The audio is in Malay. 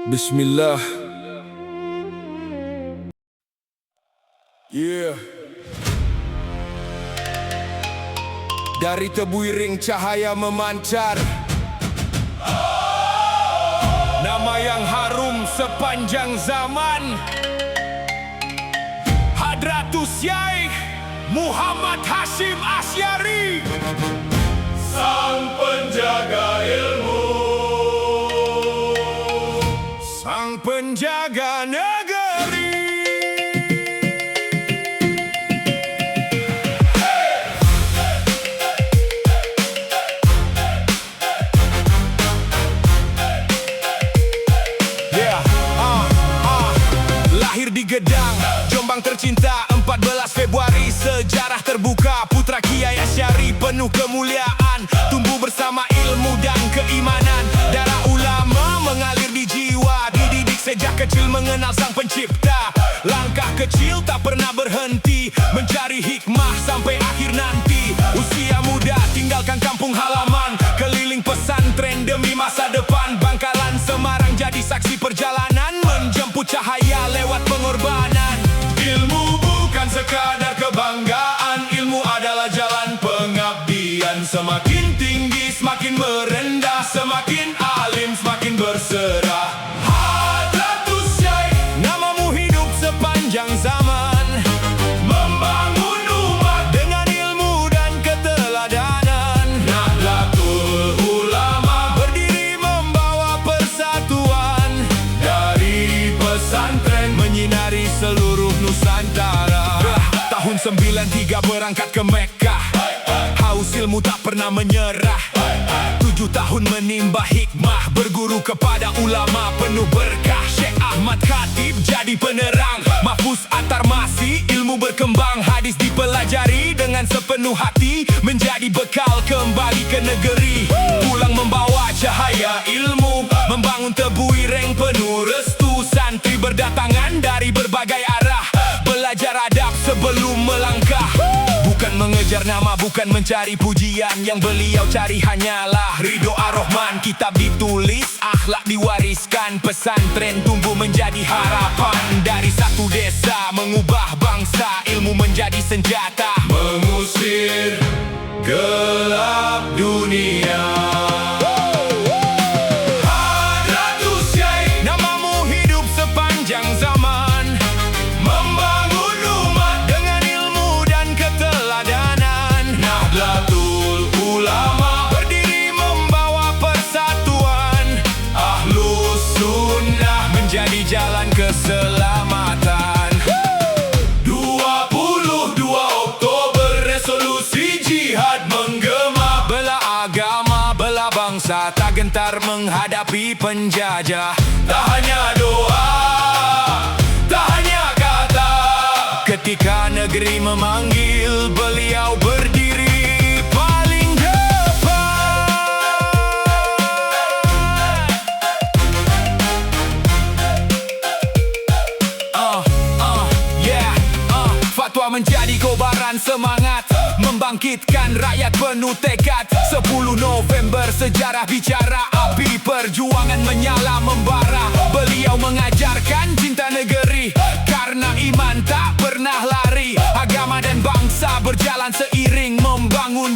Bismillah. Dari tebuiring cahaya memancar, nama yang harum sepanjang zaman, Hadratus Syaikh Muhammad Hashim Asy'ari, Sang penjaga ilmu, sang penjaga negeri. Lahir di Gedang, Jombang tercinta, 14 Februari sejarah terbuka. Putra Kiai Asy'ari penuh kemuliaan, tumbuh bersama ilmu dan keimanan. Darah ulama mengalir di jiwa, dididik sejak kecil mengenal sang pencipta. Langkah kecil tak pernah berhenti, mencari hikmah sampai akhir nanti. Usia muda tinggalkan kampung halaman, keliling pesantren demi masa depan. Bangkalan Semarang jadi saksi perjalanan, menjemput cahaya lewat pengorbanan. ilmu bukan sekadar kebanggaan, ilmu adalah jalan pengabdian. Semakin tinggi semakin merendah, semakin alim semakin berserah. Hadratus Syaikh, Namamu hidup sepanjang zaman, membangun umat dengan ilmu dan keteladanan. Nahdlatul Ulama, Berdiri membawa persatuan, dari pesantren menyinari seluruh Nusantara. Tahun 93 berangkat ke Mekah, haus ilmu tak pernah menyerah. 7 tahun menimba hikmah, berguru kepada ulama penuh berkah. Syekh Ahmad Khatib jadi penerang, Mahfuz At-Tarmasi ilmu berkembang. Hadis dipelajari dengan sepenuh hati, menjadi bekal kembali ke negeri. Pulang membawa cahaya ilmu, membangun tebuiring penuh restu. Santri berdatangan dari berbagai arah, belajar adab sebelum melangkah. Bukan mengejar nama, bukan mencari pujian, yang beliau cari hanyalah ridho Ar-Rahman. Kitab ditulis, akhlak diwariskan, pesantren tumbuh menjadi harapan. Dari satu desa mengubah bangsa, ilmu menjadi senjata, mengusir gelap dunia. Hadratus Syaikh, Namamu hidup sepanjang zaman, membangun umat dengan ilmu dan keteladanan. Nahdlatul Ulama, Berdiri membawa persatuan, Ahlus Sunnah, menjadi jalan keselamatan. 22 Oktober resolusi jihad menggema. Bela agama, bela bangsa, tak gentar menghadapi penjajah. Tak hanya doa, tak hanya kata, Ketika negeri memanggil, beliau berdiri paling depan. Fatwa menjadi kobaran semangat, membangkitkan rakyat penuh tekad. 10 November sejarah bicara, api perjuangan menyala membara. Beliau mengajarkan cinta negeri, karena iman tak pernah lari. Agama dan bangsa berjalan seiring, membangun